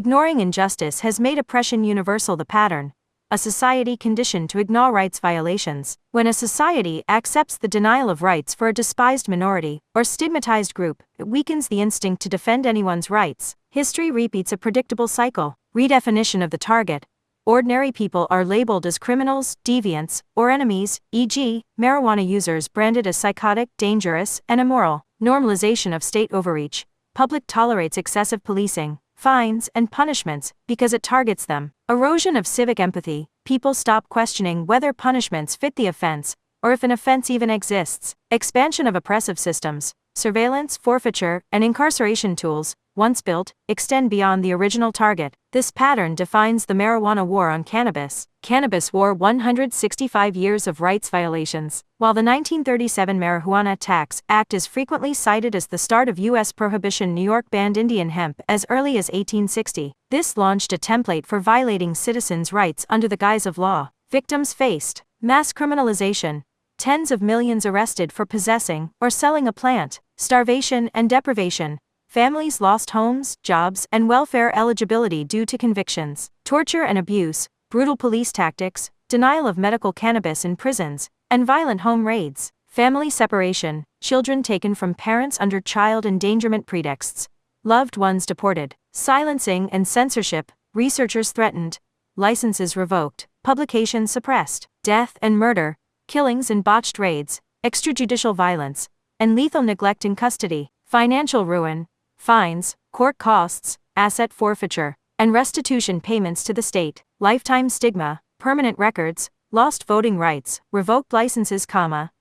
Ignoring injustice has made oppression universal, the pattern. A society conditioned to ignore rights violations. When a society accepts the denial of rights for a despised minority or stigmatized group, it weakens the instinct to defend anyone's rights. History repeats a predictable cycle. Redefinition of the target. Ordinary people are labeled as criminals, deviants, or enemies, e.g., marijuana users branded as psychotic, dangerous, and immoral. Normalization of state overreach. Public tolerates excessive policing, fines, and punishments because it targets them. Erosion of civic empathy. People stop questioning whether punishments fit the offense, or if an offense even exists. Expansion of oppressive systems. Surveillance, forfeiture, and incarceration tools, once built, extend beyond the original target. This pattern defines the marijuana war on cannabis. Cannabis war: 165 years of rights violations. While the 1937 Marijuana Tax Act is frequently cited as the start of U.S. prohibition, New York banned Indian hemp as early as 1860. This launched a template for violating citizens' rights under the guise of law. Victims faced mass criminalization. Tens of millions arrested for possessing or selling a plant. Starvation and deprivation. Families lost homes, jobs, and welfare eligibility due to convictions. Torture and abuse. Brutal police tactics. Denial of medical cannabis in prisons, and violent home raids. Family separation. Children taken from parents under child endangerment pretexts. Loved ones deported. Silencing and censorship. Researchers threatened. Licenses revoked. Publications suppressed. Death and murder. Killings and botched raids. Extrajudicial violence. And lethal neglect in custody. Financial ruin. Fines, court costs, asset forfeiture, and restitution payments to the state. Lifetime stigma. Permanent records. Lost voting rights. Revoked licenses,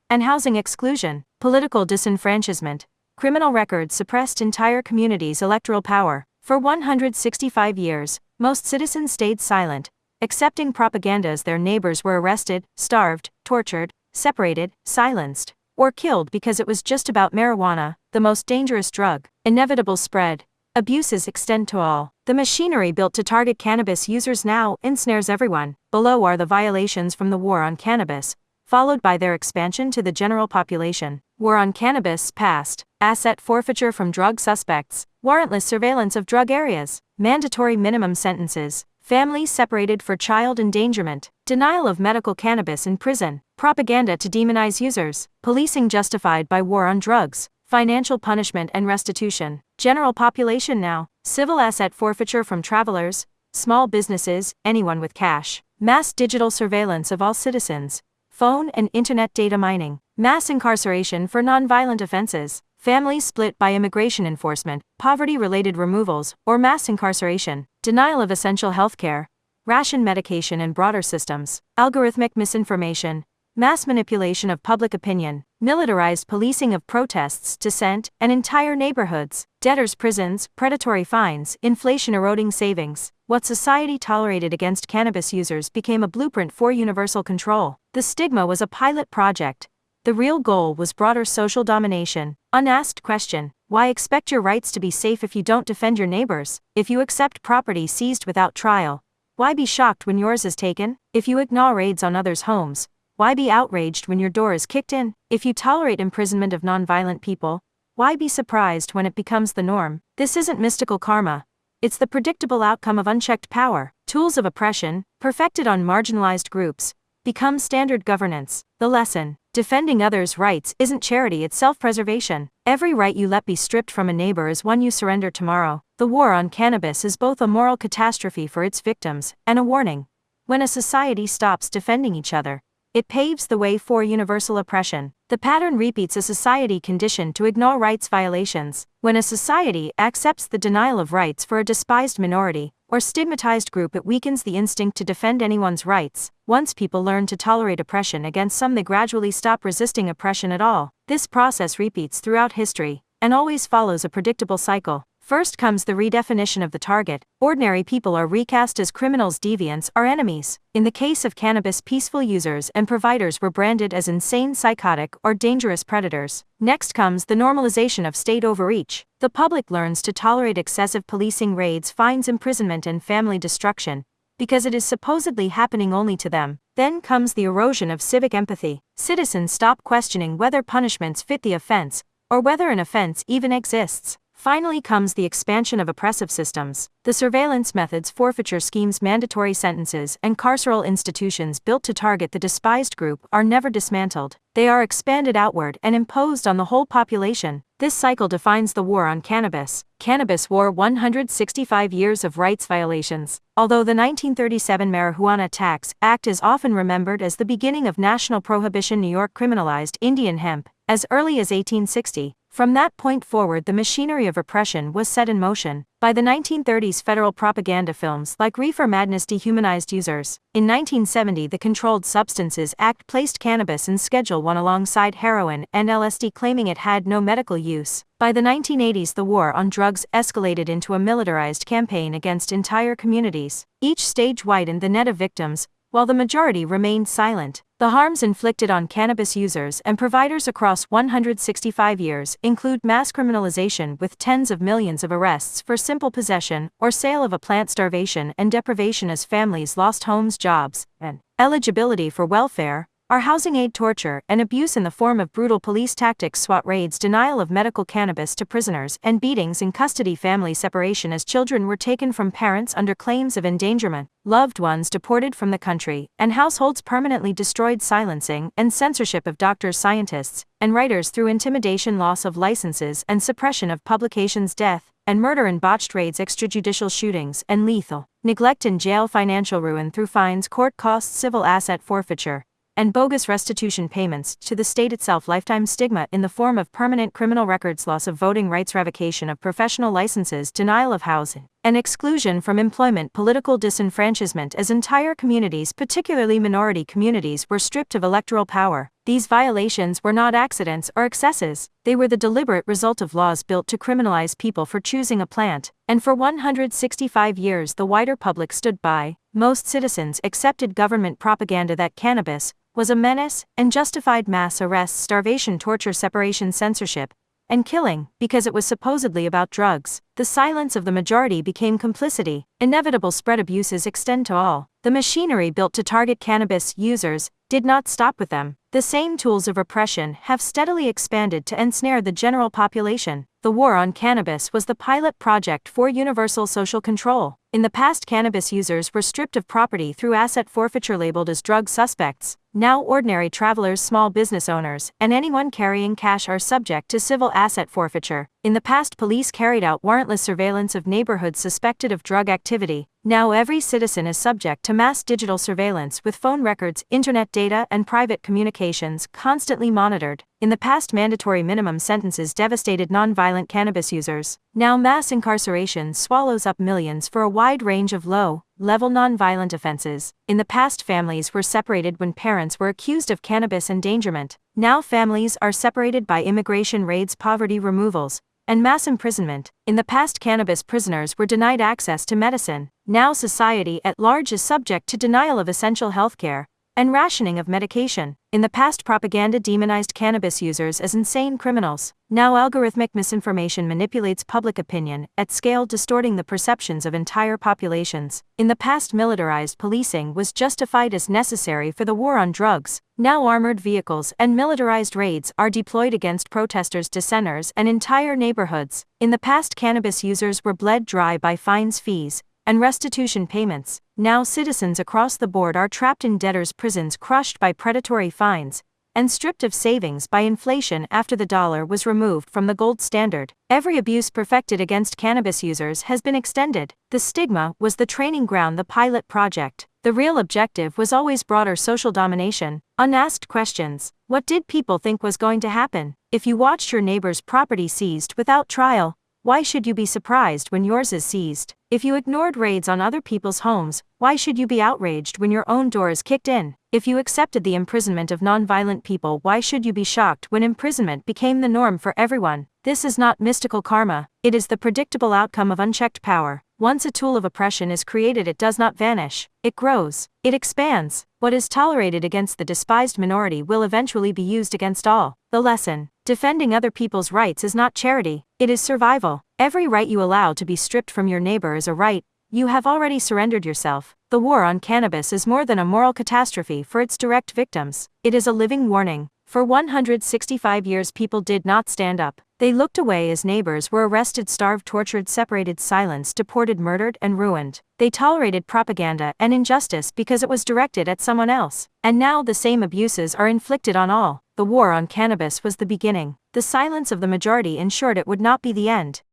and housing exclusion. Political disenfranchisement. Criminal records suppressed entire communities' electoral power. For 165 years, most citizens stayed silent, accepting propaganda as their neighbors were arrested, starved, tortured, separated, silenced, or killed because it was just about marijuana, the most dangerous drug. Inevitable spread. Abuses extend to all. The machinery built to target cannabis users now ensnares everyone. Below are the violations from the war on cannabis, followed by their expansion to the general population. War on cannabis. Past. Asset forfeiture from drug suspects. Warrantless surveillance of drug areas. Mandatory minimum sentences. Families separated for child endangerment. Denial of medical cannabis in prison. Propaganda to demonize users. Policing justified by war on drugs. Financial punishment and restitution. General population now. Civil asset forfeiture from travelers, small businesses, anyone with cash. Mass digital surveillance of all citizens. Phone and internet data mining. Mass incarceration for nonviolent offenses. Families split by immigration enforcement, poverty-related removals, or mass incarceration. Denial of essential healthcare. Ration medication and broader systems. Algorithmic misinformation. Mass manipulation of public opinion. Militarized policing of protests, dissent, and entire neighborhoods. Debtors' prisons, predatory fines, inflation eroding savings. What society tolerated against cannabis users became a blueprint for universal control. The stigma was a pilot project. The real goal was broader social domination. Unasked question: why expect your rights to be safe if you don't defend your neighbors? If you accept property seized without trial, why be shocked when yours is taken? If you ignore raids on others' homes, why be outraged when your door is kicked in? If you tolerate imprisonment of nonviolent people, why be surprised when it becomes the norm? This isn't mystical karma. It's the predictable outcome of unchecked power. Tools of oppression, perfected on marginalized groups, become standard governance. The lesson: defending others' rights isn't charity, it's self-preservation. Every right you let be stripped from a neighbor is one you surrender tomorrow. The war on cannabis is both a moral catastrophe for its victims and a warning. When a society stops defending each other, it paves the way for universal oppression. The pattern repeats: a society conditioned to ignore rights violations. When a society accepts the denial of rights for a despised minority or stigmatized group, it weakens the instinct to defend anyone's rights. Once people learn to tolerate oppression against some, they gradually stop resisting oppression at all. This process repeats throughout history and always follows a predictable cycle. First comes the redefinition of the target. Ordinary people are recast as criminals, deviants are enemies. In the case of cannabis, peaceful users and providers were branded as insane, psychotic, or dangerous predators. Next comes the normalization of state overreach. The public learns to tolerate excessive policing, raids, fines, imprisonment, and family destruction, because it is supposedly happening only to them. Then comes the erosion of civic empathy. Citizens stop questioning whether punishments fit the offense, or whether an offense even exists. Finally comes the expansion of oppressive systems. The surveillance methods, forfeiture schemes, mandatory sentences, and carceral institutions built to target the despised group are never dismantled. They are expanded outward and imposed on the whole population. This cycle defines the war on cannabis. Cannabis War: 165 years of rights violations. Although the 1937 Marijuana Tax Act is often remembered as the beginning of national prohibition, New York criminalized Indian hemp as early as 1860. From that point forward, the machinery of repression was set in motion. By the 1930s, federal propaganda films like Reefer Madness dehumanized users. In 1970, the Controlled Substances Act placed cannabis in Schedule I alongside heroin and LSD, claiming it had no medical use. By the 1980s, the war on drugs escalated into a militarized campaign against entire communities. Each stage widened the net of victims, while the majority remained silent. The harms inflicted on cannabis users and providers across 165 years include mass criminalization with tens of millions of arrests for simple possession or sale of a plant, starvation and deprivation as families lost homes, jobs, and eligibility for welfare, our housing aid, torture and abuse in the form of brutal police tactics, SWAT raids, denial of medical cannabis to prisoners, and beatings in custody, family separation as children were taken from parents under claims of endangerment, loved ones deported from the country, and households permanently destroyed, silencing and censorship of doctors, scientists, and writers through intimidation, loss of licenses and suppression of publications, death and murder in botched raids, extrajudicial shootings, and lethal neglect in jail, financial ruin through fines, court costs, civil asset forfeiture, and bogus restitution payments to the state itself, lifetime stigma in the form of permanent criminal records, loss of voting rights, revocation of professional licenses, denial of housing, and exclusion from employment, political disenfranchisement as entire communities, particularly minority communities, were stripped of electoral power. These violations were not accidents or excesses, they were the deliberate result of laws built to criminalize people for choosing a plant, and for 165 years the wider public stood by. Most citizens accepted government propaganda that cannabis was a menace and justified mass arrests, starvation, torture, separation, censorship, and killing because it was supposedly about drugs. The silence of the majority became complicity. Inevitable spread abuses extend to all. The machinery built to target cannabis users did not stop with them. The same tools of repression have steadily expanded to ensnare the general population. The war on cannabis was the pilot project for universal social control. In the past, cannabis users were stripped of property through asset forfeiture, labeled as drug suspects. Now ordinary travelers, small business owners, and anyone carrying cash are subject to civil asset forfeiture. In the past, police carried out warrantless surveillance of neighborhoods suspected of drug activity. Now every citizen is subject to mass digital surveillance with phone records, internet data, and private communications constantly monitored. In the past, mandatory minimum sentences devastated nonviolent cannabis users. Now mass incarceration swallows up millions for a wide range of low-level nonviolent offenses. In the past, families were separated when parents were accused of cannabis endangerment. Now families are separated by immigration raids, poverty removals, and mass imprisonment. In the past, cannabis prisoners were denied access to medicine. Now society at large is subject to denial of essential healthcare and rationing of medication. In the past, propaganda demonized cannabis users as insane criminals. Now algorithmic misinformation manipulates public opinion at scale, distorting the perceptions of entire populations. In the past, militarized policing was justified as necessary for the war on drugs. Now armored vehicles and militarized raids are deployed against protesters, dissenters, and entire neighborhoods. In the past, cannabis users were bled dry by fines, fees, and restitution payments. Now citizens across the board are trapped in debtors' prisons, crushed by predatory fines, and stripped of savings by inflation after the dollar was removed from the gold standard. Every abuse perfected against cannabis users has been extended. The stigma was the training ground, the pilot project. The real objective was always broader social domination. Unasked questions. What did people think was going to happen? If you watched your neighbor's property seized without trial, why should you be surprised when yours is seized? If you ignored raids on other people's homes, why should you be outraged when your own door is kicked in? If you accepted the imprisonment of nonviolent people, why should you be shocked when imprisonment became the norm for everyone? This is not mystical karma, it is the predictable outcome of unchecked power. Once a tool of oppression is created, it does not vanish. It grows. It expands. What is tolerated against the despised minority will eventually be used against all. The lesson: defending other people's rights is not charity, it is survival. Every right you allow to be stripped from your neighbor is a right. You have already surrendered yourself. The war on cannabis is more than a moral catastrophe for its direct victims. It is a living warning. For 165 years people did not stand up. They looked away as neighbors were arrested, starved, tortured, separated, silenced, deported, murdered, and ruined. They tolerated propaganda and injustice because it was directed at someone else. And now the same abuses are inflicted on all. The war on cannabis was the beginning. The silence of the majority ensured it would not be the end.